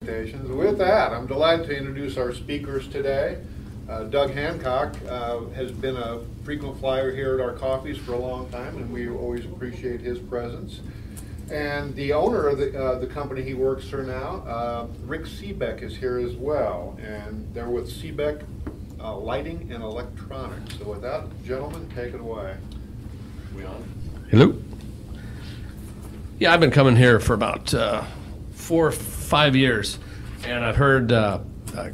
With that, I'm delighted to introduce our speakers today. Doug Hancock has been a frequent flyer here at our coffees for a long time, and we always appreciate his presence. And the owner of the company he works for now, Rick Sebek, is here as well, and they're with Sebek Lighting and Electronics. So with that, gentlemen, take it away. We on? Hello. Yeah, I've been coming here for about 4 or 5 years, and I've heard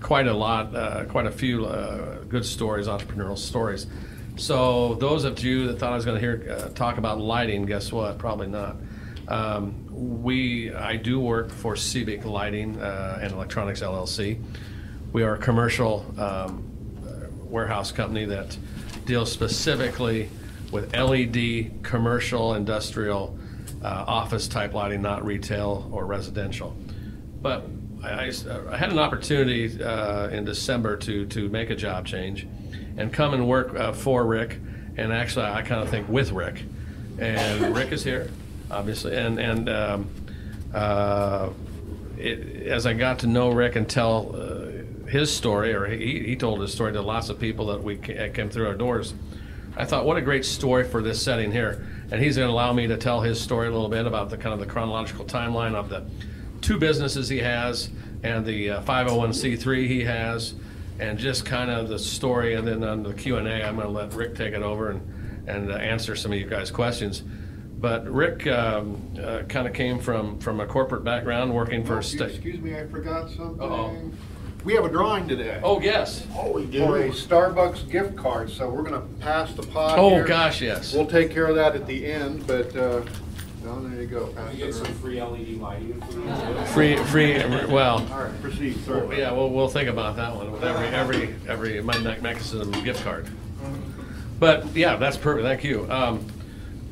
quite a few good stories, entrepreneurial stories. So those of you that thought I was going to hear talk about lighting, guess what? Probably not. I do work for Sebek Lighting and Electronics LLC. We are a commercial warehouse company that deals specifically with LED, commercial, industrial, office type lighting, not retail or residential. But I had an opportunity in December to make a job change and come and work for Rick, and actually I kind of think with Rick. And Rick is here, obviously, and as I got to know Rick and tell his story, or he told his story to lots of people that came through our doors, I thought, what a great story for this setting here. And he's going to allow me to tell his story a little bit about the kind of the chronological timeline of the 2 businesses he has and the 501c3 he has, and just kind of the story. And then on the Q&A, I'm going to let Rick take it over and answer some of you guys' questions. But Rick kind of came from a corporate background, working for a state. Excuse me, I forgot something. Uh-oh. We have a drawing today. Oh, yes. Oh, we do. For a Starbucks gift card, so we're going to pass the pot Oh, here. gosh, yes. We'll take care of that at the end, but well, there you go. Can we get some free LED lighting? Free, well. All right, proceed, sir. Yeah, we'll think about that one with every mechanism gift card. But yeah, that's perfect. Thank you.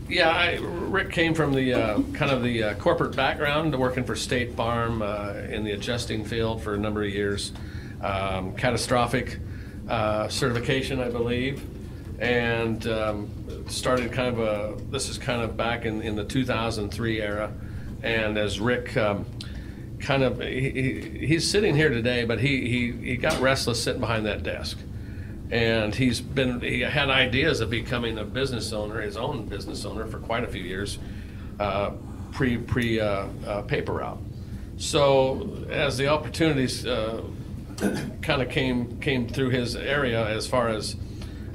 Yeah, Rick came from the kind of the corporate background, working for State Farm in the adjusting field for a number of years. Catastrophic certification, I believe, and started kind of this is kind of back in the 2003 era. And as Rick he's sitting here today, but he got restless sitting behind that desk. And he had ideas of becoming a business owner, his own business owner, for quite a few years, pre paper route. So as the opportunities kind of came through his area, as far as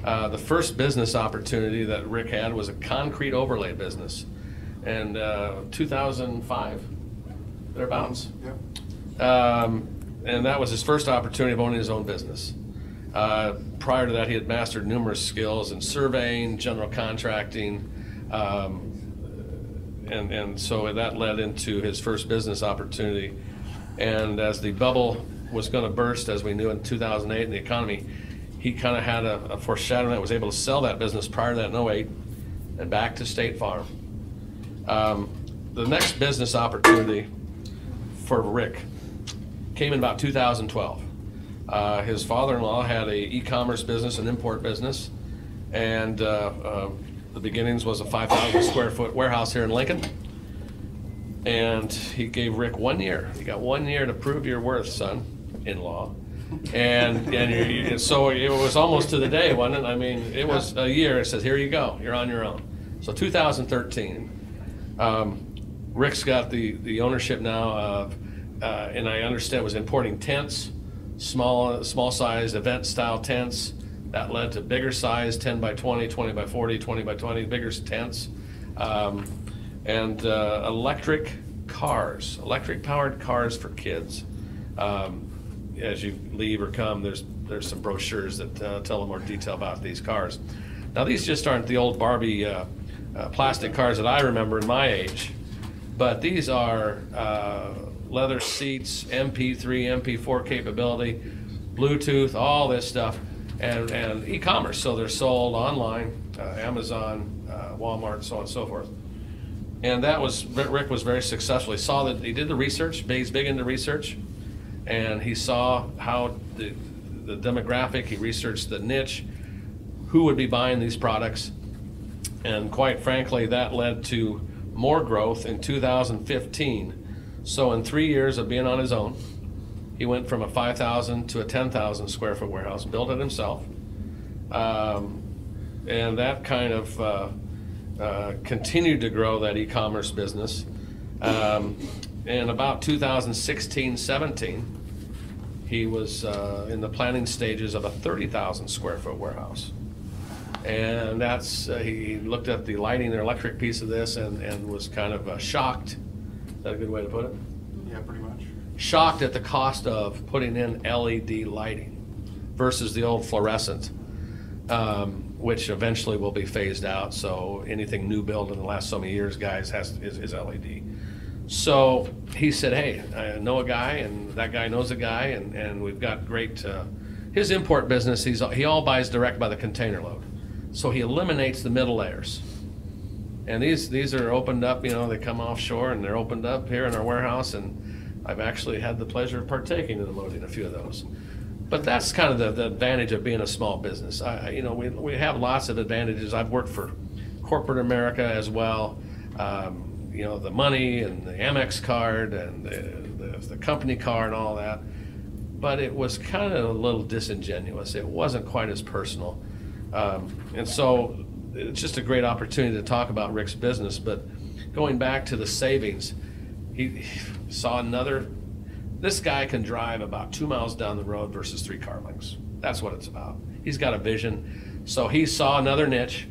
the first business opportunity that Rick had was a concrete overlay business, and 2005, thereabouts. Yeah. And that was his first opportunity of owning his own business. Prior to that, he had mastered numerous skills in surveying, general contracting, and so that led into his first business opportunity. And as the bubble was going to burst, as we knew in 2008 in the economy, he kind of had a foreshadowing that was able to sell that business prior to that in 2008 and back to State Farm. The next business opportunity for Rick came in about 2012. His father-in-law had a e-commerce business, an import business, and the beginnings was a 5,000 square foot warehouse here in Lincoln. And he gave Rick 1 year. You got 1 year to prove your worth, son-in-law. And so it was almost to the day, wasn't it? I mean, it was a year. It says, here you go, you're on your own. So 2013, Rick's got the ownership now of, and I understand was importing tents. Small size event style tents that led to bigger size, 10 by 20, 20 by 40, 20 by 20, bigger tents, and electric powered cars for kids. As you leave or come, there's some brochures that tell more detail about these cars. Now these just aren't the old Barbie plastic cars that I remember in my age, but these are leather seats, MP3, MP4 capability, Bluetooth, all this stuff, and e-commerce. So they're sold online, Amazon, Walmart, so on and so forth. And that was, Rick was very successful. He saw that, he did the research, he's big into research, and he saw how the demographic, he researched the niche, who would be buying these products, and quite frankly, that led to more growth in 2015. So in 3 years of being on his own, He went from a 5,000 to a 10,000 square foot warehouse, built it himself. And that kind of continued to grow that e-commerce business. And about 2016-17, he was in the planning stages of a 30,000 square foot warehouse. And that's, he looked at the lighting and electric piece of this and was kind of shocked. Is that a good way to put it? Yeah, pretty much. Shocked at the cost of putting in LED lighting versus the old fluorescent, which eventually will be phased out. So anything new built in the last so many years, guys, is LED. So he said, hey, I know a guy, and that guy knows a guy, and we've got great, his import business, he all buys direct by the container load. So he eliminates the middle layers. And these are opened up, you know, they come offshore and they're opened up here in our warehouse, and I've actually had the pleasure of partaking in loading a few of those. But that's kind of the advantage of being a small business. You know, we have lots of advantages. I've worked for corporate America as well. You know, the money and the Amex card and the company car and all that. But it was kind of a little disingenuous. It wasn't quite as personal. And so it's just a great opportunity to talk about Rick's business. But going back to the savings, he saw this guy can drive about 2 miles down the road versus 3 car lengths. That's what it's about. He's got a vision. So he saw another niche,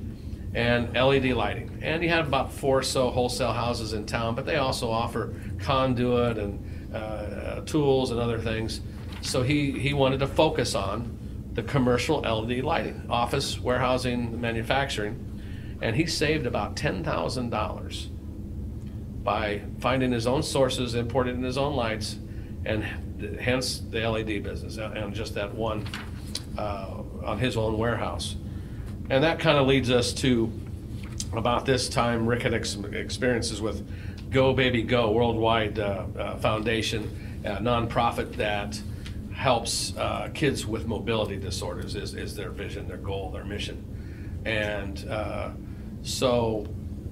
and LED lighting. And he had about 4 or so wholesale houses in town, but they also offer conduit and tools and other things. So he wanted to focus on the commercial LED lighting, office, warehousing, manufacturing. And he saved about $10,000 by finding his own sources, importing his own lights, and hence the LED business, and just that one on his own warehouse. And that kind of leads us to about this time, Rick had experiences with Go Baby Go, worldwide foundation, a nonprofit that helps kids with mobility disorders is their vision, their goal, their mission. And so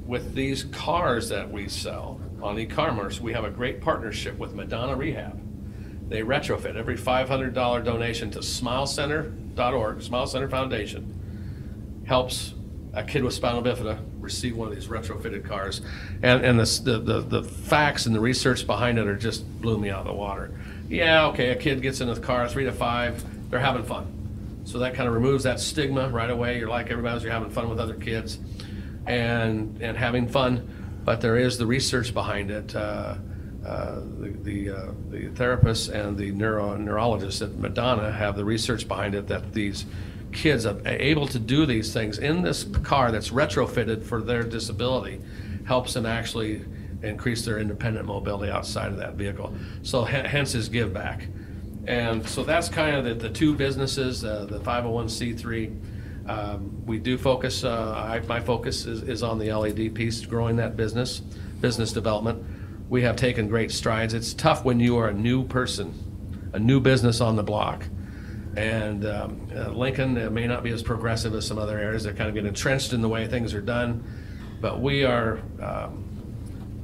with these cars that we sell on e-commerce, we have a great partnership with Madonna Rehab. They retrofit every $500 donation to SmileCenter.org, Smile Center Foundation, helps a kid with spinal bifida receive one of these retrofitted cars. And the facts and the research behind it are just blew me out of the water. Yeah, okay, a kid gets into the car, 3 to 5, they're having fun. So that kind of removes that stigma right away. You're like everybody else, you're having fun with other kids and having fun. But there is the research behind it. The therapists and the neurologists at Madonna have the research behind it that these kids are able to do these things in this car that's retrofitted for their disability helps them actually increase their independent mobility outside of that vehicle. So hence his give back. And so that's kind of the two businesses, the 501c3. We do focus, my focus is on the LED piece, growing that business development. We have taken great strides. It's tough when you are a new person, a new business on the block. And Lincoln may not be as progressive as some other areas. They're kind of getting entrenched in the way things are done. But we are,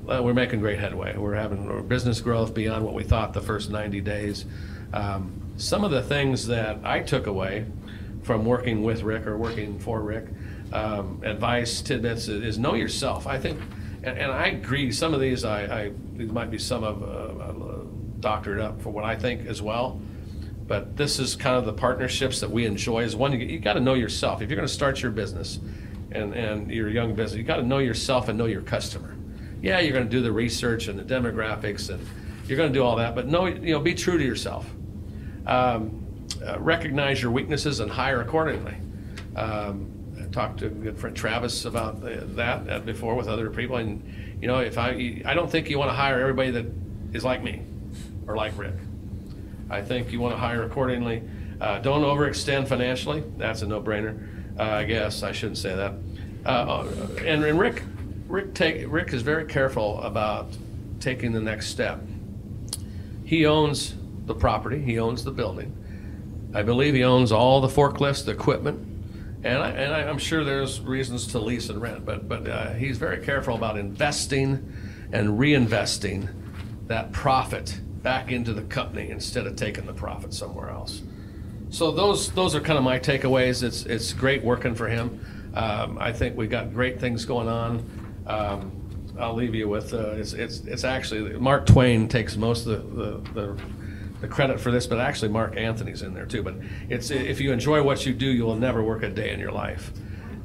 we're making great headway. We're having business growth beyond what we thought the first 90 days. Some of the things that I took away from working with Rick or working for Rick, advice, tidbits, is know yourself. I think, and I agree, some of these, these might be some of doctored up for what I think as well. But this is kind of the partnerships that we enjoy. Is one, you got to know yourself. If you're going to start your business and your young business, you got to know yourself and know your customer. Yeah, you're going to do the research and the demographics, and you're going to do all that. But know, be true to yourself. Recognize your weaknesses and hire accordingly. I talked to a good friend Travis about that before with other people, and if I don't think you want to hire everybody that is like me or like Rick. I think you want to hire accordingly. Don't overextend financially. That's a no-brainer. I guess I shouldn't say that. And Rick is very careful about taking the next step. He owns the property. He owns the building. I believe he owns all the forklifts, the equipment, and I'm sure there's reasons to lease and rent. But he's very careful about investing and reinvesting that profit back into the company instead of taking the profit somewhere else. So those are kind of my takeaways. It's great working for him. I think we got great things going on. I'll leave you with it's actually Mark Twain takes most of the credit for this, but actually Mark Anthony's in there too. But it's if you enjoy what you do, you will never work a day in your life.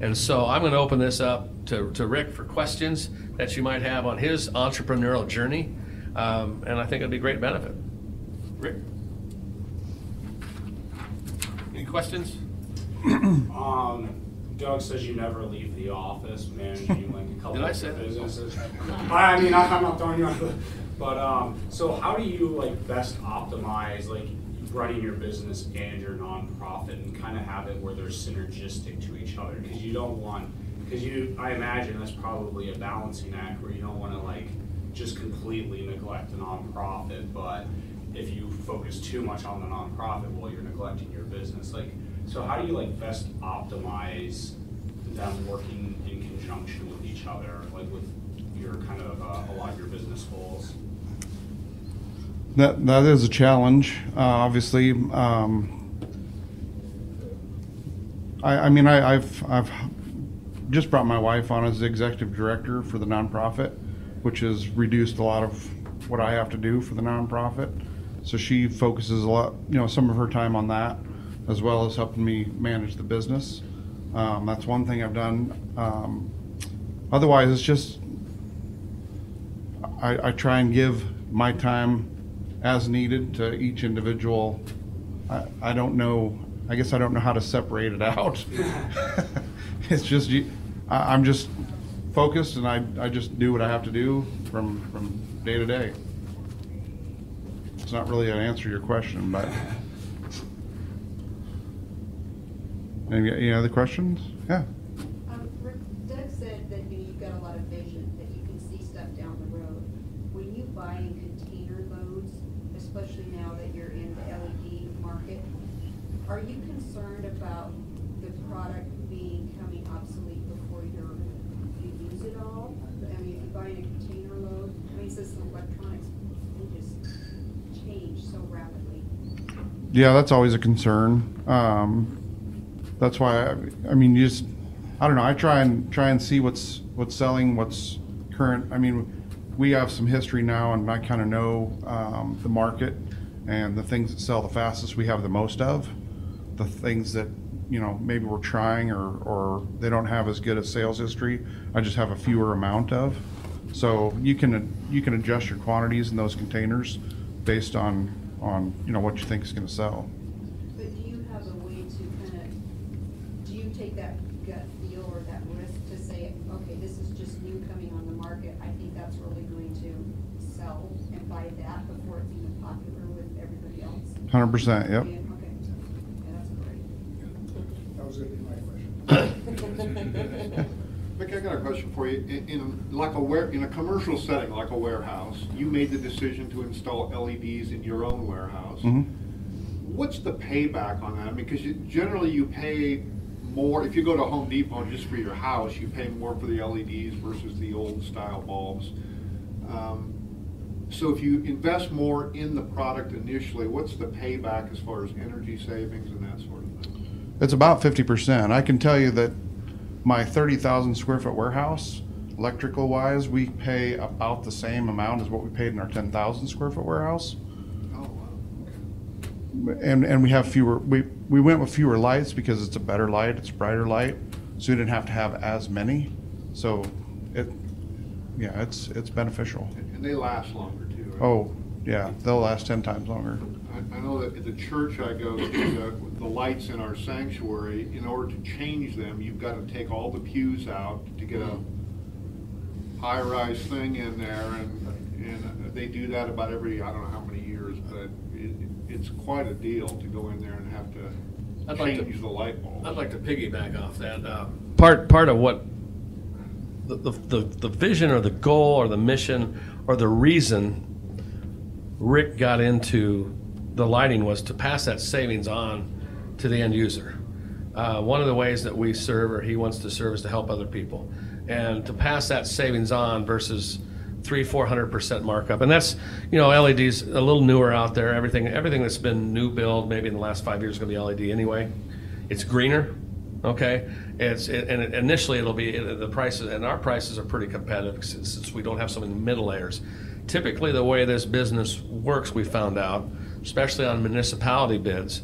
And so I'm going to open this up to Rick for questions that you might have on his entrepreneurial journey, and I think it'd be a great benefit. Rick, any questions? Doug says you never leave the office, managing like a couple Did I of say that? businesses. I mean, I'm not throwing you out of the, but so how do you like best optimize like running your business and your nonprofit and kind of have it where they're synergistic to each other? Because you don't want, I imagine that's probably a balancing act where you don't want to like just completely neglect the nonprofit, but if you focus too much on the nonprofit, well, you're neglecting your business. Like, so how do you like best optimize them working in conjunction with each other, like with your kind of a lot of your business goals? That is a challenge, obviously. I've just brought my wife on as the executive director for the nonprofit, which has reduced a lot of what I have to do for the nonprofit. So she focuses a lot, some of her time on that, as well as helping me manage the business. That's one thing I've done. Otherwise, it's just I try and give my time as needed to each individual. I don't know. I guess I don't know how to separate it out. It's just I'm just focused, and I just do what I have to do from day to day. It's not really an answer to your question, but any other questions? Yeah. Rick, Doug said that you've got a lot of vision, that you can see stuff down the road. When you buy in container loads, especially now that you're in the LED market, are you concerned about the product becoming obsolete before you use it all? I mean, if you buy in a container load, it says electronics, they just change so rapidly. Yeah, that's always a concern. That's why I don't know. I try and see what's selling, what's current. I mean, we have some history now, and I kind of know the market and the things that sell the fastest. We have the most of the things that maybe we're trying or they don't have as good a sales history. I just have a fewer amount of. So you can adjust your quantities in those containers based on what you think is going to sell. But do you have a way to do you take that gut feel or that risk to say, okay, this is just new coming on the market, I think that's really going to sell, and buy that before it's even popular with everybody else? 100%, yep. Okay, yeah, that's great. That was going to be my question. Mick, I got a question for you. In a commercial setting like a warehouse, you made the decision to install LEDs in your own warehouse. Mm-hmm. What's the payback on that? Because generally you pay more, if you go to Home Depot just for your house, you pay more for the LEDs versus the old style bulbs. So if you invest more in the product initially, what's the payback as far as energy savings and that sort of thing? It's about 50%. I can tell you that my 30,000 square foot warehouse, electrical wise, we pay about the same amount as what we paid in our 10,000 square foot warehouse. Oh, wow. And we have fewer, we went with fewer lights because it's a better light, it's a brighter light, so we didn't have to have as many. So it's beneficial. And they last longer too, right? Oh, yeah, they'll last 10 times longer. I know that at the church I go to, the lights in our sanctuary, in order to change them, you've got to take all the pews out to get a high-rise thing in there, and they do that about every, I don't know how many years, but it's quite a deal to go in there and have to change the light bulb. I'd like to piggyback off that. Part of what the vision or the goal or the mission or the reason Rick got into the lighting was to pass that savings on to the end user. One of the ways that we serve, or he wants to serve, is to help other people, and to pass that savings on versus 300-400% markup. And that's, LED's a little newer out there. Everything that's been new build maybe in the last 5 years is going to be LED anyway. It's greener, okay? Initially it'll be the prices, and our prices are pretty competitive since we don't have so many middle layers. Typically, the way this business works, we found out, especially on municipality bids,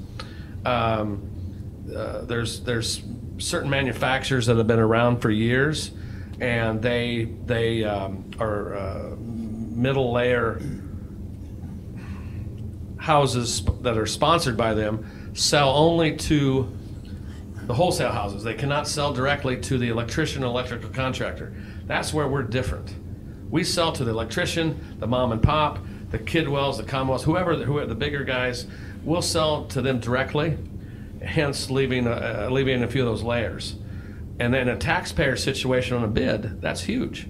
there's certain manufacturers that have been around for years, and they are middle layer houses that are sponsored by them sell only to the wholesale houses. They cannot sell directly to the electrician or electrical contractor. That's where we're different. We sell to the electrician, the mom and pop, the Kidwells, the Commonwealths, whoever the bigger guys. We'll sell to them directly, hence alleviating a few of those layers. And then a taxpayer situation on a bid, that's huge.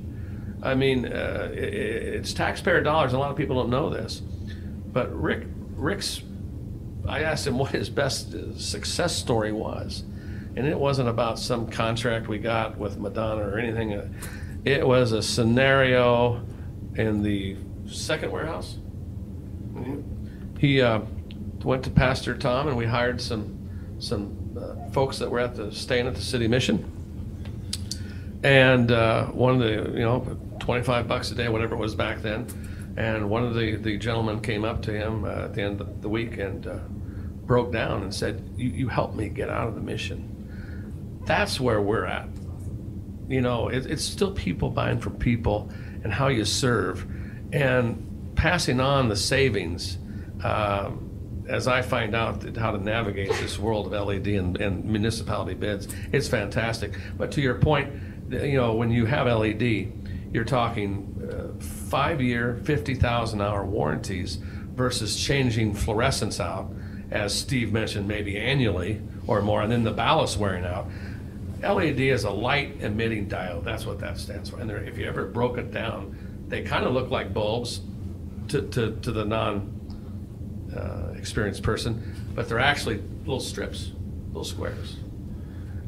I mean, it's taxpayer dollars. A lot of people don't know this. But Rick's, I asked him what his best success story was. And it wasn't about some contract we got with Madonna or anything. It was a scenario in the second warehouse. He went to Pastor Tom, and we hired some folks that were staying at the city mission. And one of the, $25 a day, whatever it was back then. And one of the gentlemen came up to him at the end of the week and broke down and said, you helped me get out of the mission. That's where we're at. It's still people buying from people and how you serve and passing on the savings. As I find out how to navigate this world of LED and municipality bids, it's fantastic. But to your point, when you have LED, you're talking 5-year, 50,000-hour warranties versus changing fluorescents out, as Steve mentioned, maybe annually or more, and then the ballast wearing out. LED is a light emitting diode. That's what that stands for. And if you ever broke it down, they kind of look like bulbs to the non-experienced person, but they're actually little strips, little squares.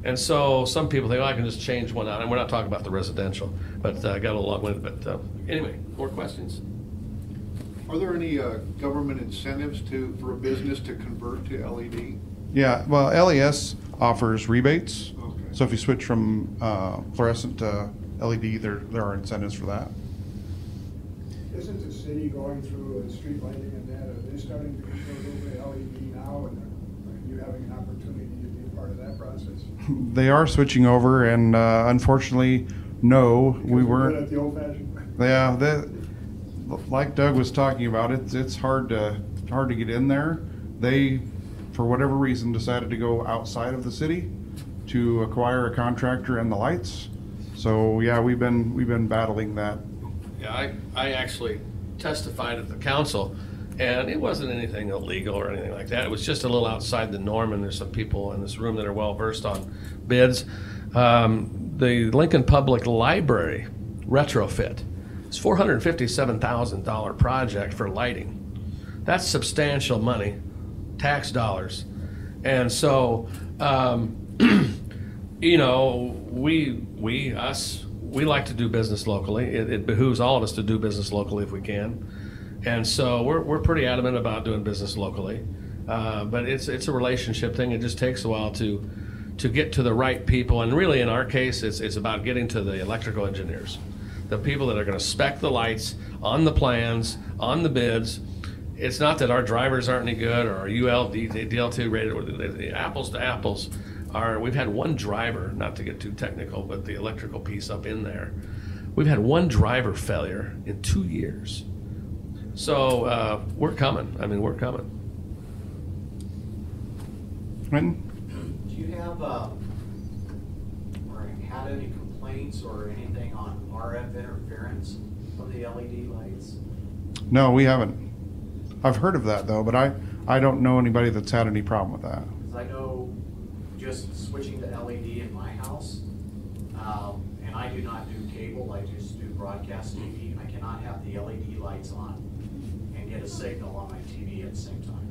And so some people think, I can just change one out. And we're not talking about the residential, but I got a little long-winded. But anyway, more questions? Are there any government incentives for a business to convert to LED? Yeah, well, LES offers rebates. Okay. So if you switch from fluorescent to LED, there are incentives for that. Isn't the city going through street lighting and that? Are they starting to go a little bit LED now, and are you having an opportunity to be a part of that process? They are switching over, and unfortunately, no, Because we we're weren't. good at the old-fashioned. Yeah, like Doug was talking about, it's hard to get in there. They, for whatever reason, decided to go outside of the city to acquire a contractor and the lights. So yeah, we've been battling that. Yeah, I actually testified at the council, and it wasn't anything illegal or anything like that. It was just a little outside the norm, and there's some people in this room that are well versed on bids. The Lincoln Public Library retrofit, it's $457,000 project for lighting. That's substantial money, tax dollars. And so, we like to do business locally. It behooves all of us to do business locally if we can. And so we're pretty adamant about doing business locally. But it's a relationship thing. It just takes a while to get to the right people. And really, in our case, it's about getting to the electrical engineers, the people that are going to spec the lights on the plans, on the bids. It's not that our drivers aren't any good or our DL2 rated, or the apples to apples. We've had one driver, not to get too technical, but the electrical piece up in there. We've had one driver failure in 2 years. So we're coming. We're coming. Quentin? Do you have, or had any complaints or anything on RF interference from the LED lights? No, we haven't. I've heard of that though, but I don't know anybody that's had any problem with that. Because I know just switching to LED in my house, and I do not do cable, I just do broadcast TV. I cannot have the LED lights on and get a signal on my TV at the same time.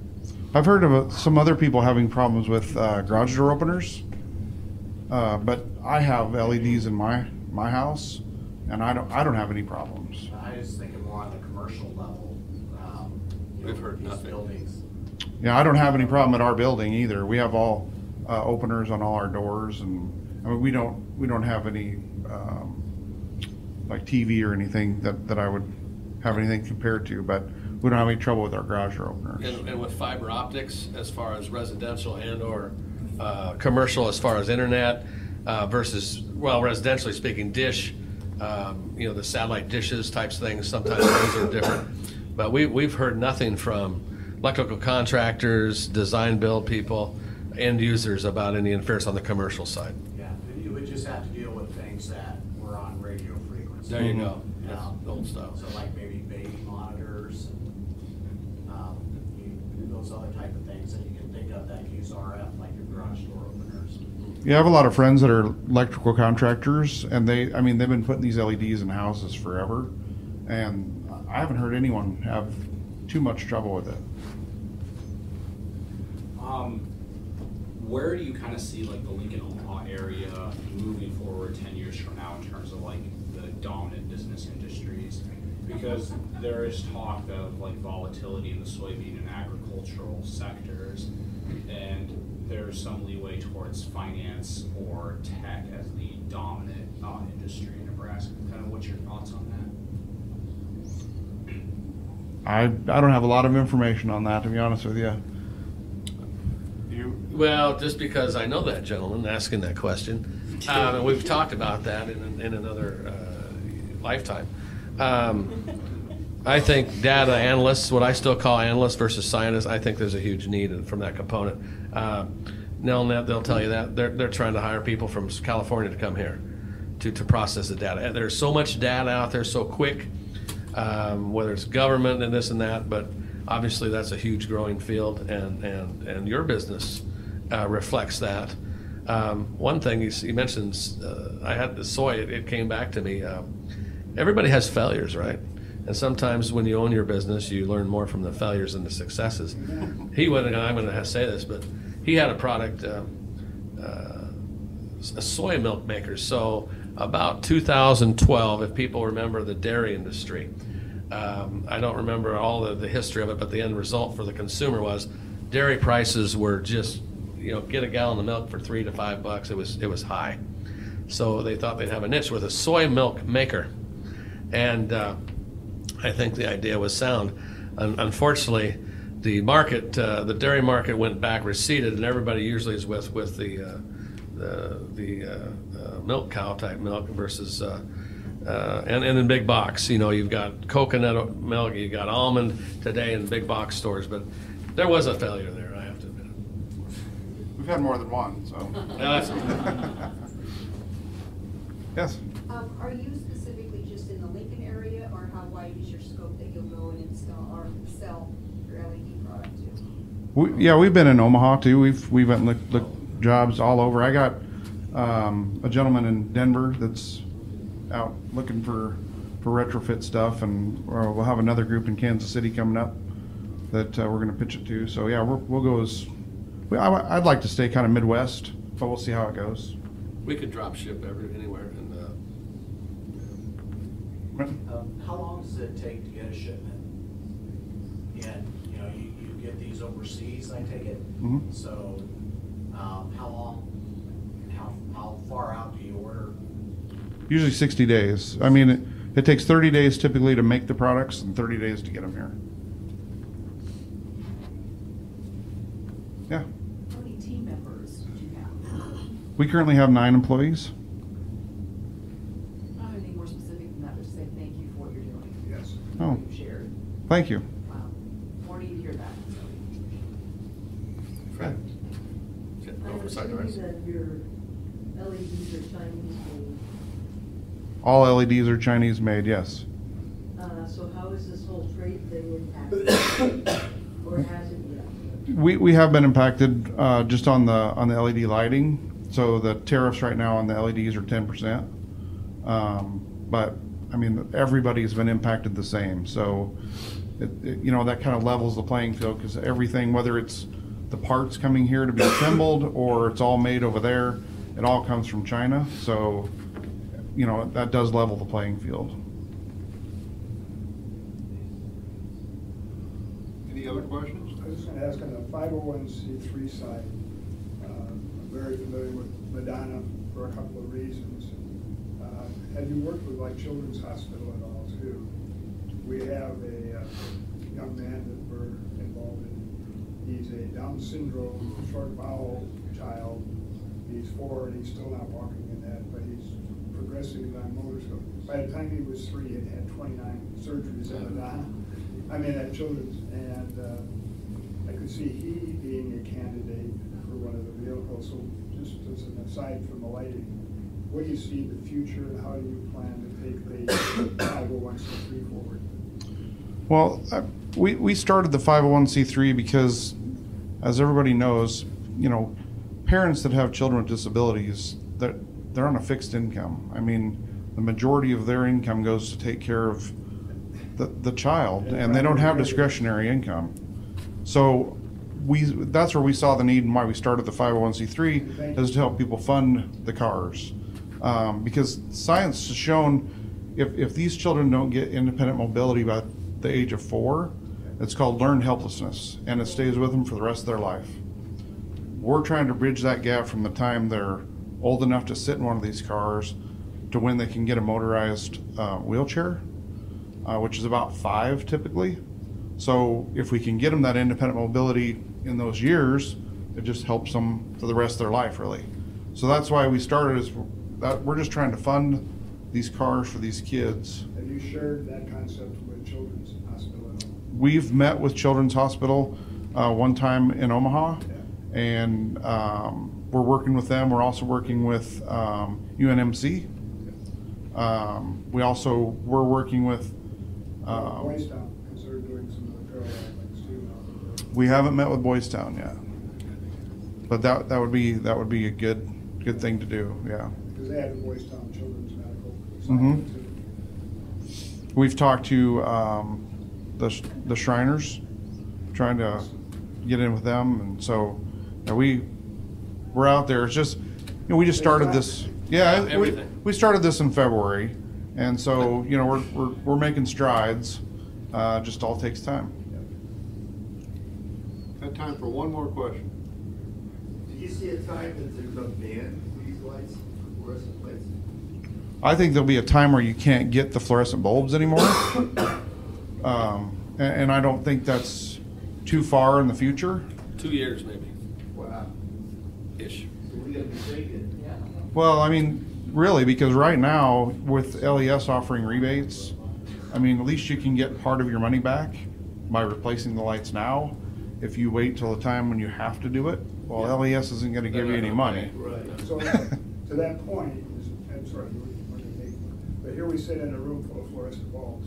I've heard of some other people having problems with garage door openers, but I have LEDs in my house, and I don't have any problems. I was thinking more on the commercial level. We've heard these nothing. buildings. Yeah, I don't have any problem at our building either. We have all openers on all our doors, and I mean we don't have any like TV or anything that I would have anything compared to, but we don't have any trouble with our garage door openers. And with fiber optics, as far as residential and or commercial, as far as internet versus, well, residentially speaking, dish, the satellite dishes types things, sometimes those are different. But we've heard nothing from electrical contractors, design build people, end users about any interference on the commercial side. Yeah, and you would just have to deal with things that were on radio frequency. There you go. Yeah. That's old stuff. So like maybe baby monitors, and those other type of things that you can think of that use RF, like your garage door openers. Yeah, I have a lot of friends that are electrical contractors, and they've been putting these LEDs in houses forever, and I haven't heard anyone have too much trouble with it. Where do you kind of see like the Lincoln Omaha area moving forward 10 years from now in terms of like the dominant business industries? Because there is talk of like volatility in the soybean and agricultural sectors, and there's some leeway towards finance or tech as the dominant industry in Nebraska. Kind of what's your thoughts on that? I don't have a lot of information on that, to be honest with you. Well, just because I know that gentleman asking that question, and we've talked about that in another lifetime. I think data analysts, what I still call analysts versus scientists, I think there's a huge need from that component. Nelnet, they'll tell you that they're trying to hire people from California to come here to process the data. And there's so much data out there so quick, whether it's government and this and that, but obviously that's a huge growing field, and your business reflects that. One thing he mentions, I had the soy, it came back to me. Everybody has failures, right? And sometimes when you own your business, you learn more from the failures than the successes. He wasn't, I'm going to say this, but he had a product, a soy milk maker. So about 2012, if people remember the dairy industry, I don't remember all the history of it, but the end result for the consumer was dairy prices were just, get a gallon of milk for $3 to $5. It was high. So they thought they'd have a niche with a soy milk maker. And I think the idea was sound. Unfortunately, the market, the dairy market went back, receded, and everybody usually is with the milk cow type milk versus and in big box. You've got coconut milk, you've got almond today in big box stores, but there was a failure there, I have to admit. We've had more than one, so. Yes. Are you specifically just in the Lincoln area, or how wide is your scope that you'll go and install or sell your LED product to? We've been in Omaha too. We went and looked jobs all over. I got a gentleman in Denver that's out looking for retrofit stuff, and we'll have another group in Kansas City coming up that we're going to pitch it to. So yeah, we'll go I'd like to stay kind of Midwest, but we'll see how it goes. We could drop ship anywhere. How long does it take to get a shipment? And, you get these overseas, I take it? Mm-hmm. So, how long, and how far out do you order? Usually 60 days. I mean, it takes 30 days typically to make the products and 30 days to get them here. Yeah. How many team members do you have? We currently have 9 employees. Not anything more specific than that, just say thank you for what you're doing. Yes. Oh, What you've shared. thank you. Wow. More need to hear that. Fred? I'm Oversight, assuming right? that your LEDs are Chinese made. All LEDs are Chinese made, yes. So how is this whole trade thing impacted? Or has it yet? We have been impacted just on the LED lighting. So the tariffs right now on the LEDs are 10%. But I mean, everybody's been impacted the same. So that kind of levels the playing field, because everything, whether it's the parts coming here to be assembled or it's all made over there, it all comes from China. So you know, that does level the playing field. Any other questions? I was just gonna ask on the 501c3 side, I'm very familiar with Madonna for a couple of reasons. Have you worked with like Children's Hospital at all too? We have a young man that we're involved in. He's a Down syndrome, short bowel child. He's 4 and he's still not walking in that, but he's progressing on motor skills. By the time he was 3, he had had 29 surgeries at Madonna. I mean, at Children's, and I could see he being a candidate for one of the vehicles. So just as an aside from the lighting, what do you see the future and how do you plan to take the 501c3 forward? Well, we started the 501c3 because, as everybody knows, you know, parents that have children with disabilities, they're on a fixed income. I mean, the majority of their income goes to take care of the child, and they don't have discretionary income. So that's where we saw the need and why we started the 501c3 is to help people fund the cars. Because science has shown if these children don't get independent mobility by the age of 4, it's called learned helplessness, and it stays with them for the rest of their life. We're trying to bridge that gap from the time they're old enough to sit in one of these cars to when they can get a motorized wheelchair, which is about 5 typically. So if we can get them that independent mobility in those years, it just helps them for the rest of their life, really. So that's why we started, is that we're just trying to fund these cars for these kids. Have you shared that concept with Children's Hospital at all? We've met with Children's Hospital one time in Omaha, and we're working with them. We're also working with UNMC. We're working with Boys Town, because they're doing some of the parallel things too. we haven't met with Boys Town yet, but that would be a good thing to do. Yeah. Because they have the Boys Town Children's Medical Mhm. Society too. We've talked to the Shriners, trying to get in with them, and so we're out there. It's just, you know, we just started this. Yeah, everything. we started this in February, and so, you know, we're making strides. Just all takes time. Got time for one more question. Do you see a time that there's a ban for these lights, fluorescent lights? I think there'll be a time where you can't get the fluorescent bulbs anymore, and I don't think that's too far in the future. 2 years maybe, Wow. ish. So we gotta be thinking. Yeah. Well, I mean, really, because right now with LES offering rebates, I mean, at least you can get part of your money back by replacing the lights now. If you wait till the time when you have to do it, well, LES isn't going to give you any money. Right. So to that point, I'm sorry, but here we sit in a room full of fluorescent bulbs.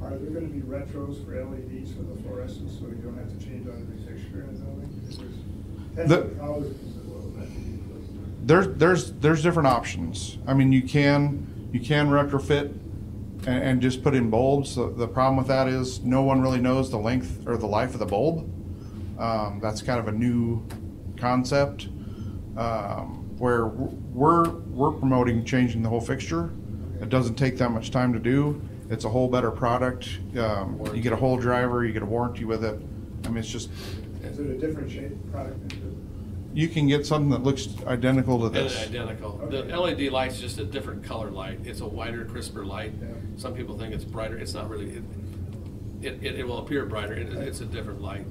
Are there going to be retros for LEDs for the fluorescents so you don't have to change out every fixture in the building? There's tens of thousands that will have to be replaced. There's different options. I mean, you can retrofit and just put in bulbs. The problem with that is no one really knows the length or the life of the bulb. That's kind of a new concept where we're promoting changing the whole fixture. It doesn't take that much time to do. It's a whole better product. You get a whole driver, you get a warranty with it. I mean, it's just. Is it a different shape product? You can get something that looks identical to this. Identical. Okay. The LED light's just a different color light. It's a wider, crisper light. Yeah. Some people think it's brighter. It's not really. It will appear brighter. It's a different light.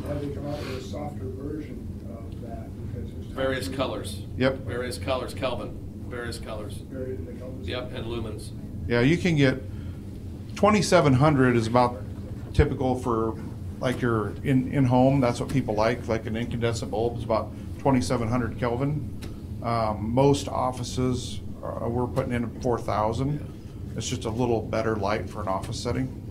Have they come out with a softer version of that? Because there's Various colors. Yep. Various colors. Kelvin. Various colors. Varied in the colors. Yep. And lumens. Yeah, you can get 2700 is about typical for like your in home. That's what people like an incandescent bulb is about 2700 Kelvin. Most offices we're putting in 4000. It's just a little better light for an office setting.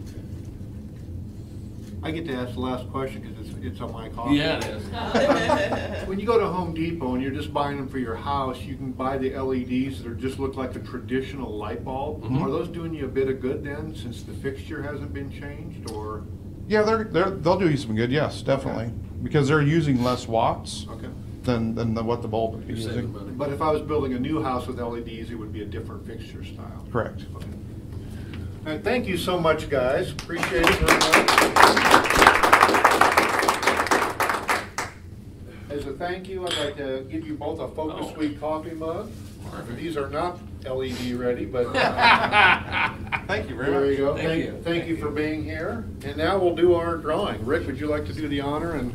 I get to ask the last question because it's on my coffee. Yeah, it is. When you go to Home Depot and you're just buying them for your house, you can buy the LEDs that are just look like a traditional light bulb. Are those doing you a bit of good then, since the fixture hasn't been changed, or? Yeah, they'll do you some good. Yes, definitely, because they're using less watts. Okay. than what the bulb would be You're saving using. money. But if I was building a new house with LEDs, it would be a different fixture style. Correct. Okay. All right, thank you so much, guys. Appreciate it very much. As a thank you, I'd like to give you both a Focus Oh. Suite coffee mug. These are not LED ready, but Thank you very there much. you go. Thank you. Thank you for being here. And now we'll do our drawing. Rick, would you like to do the honor and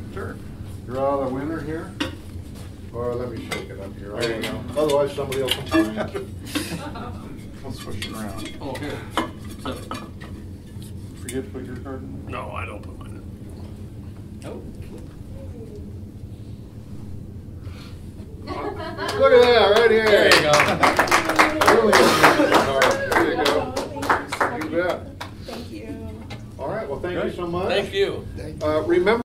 draw the winner here? Or let me shake it up here. There you go. Otherwise, somebody will complain. I'll switch it around. Oh, here. Forget to put your card in. No, I don't put mine in. Oh. Look at that, right here. There you go. Really good. There you go. You bet. Thank you. All right, well, thank you so much. Thank you. Remember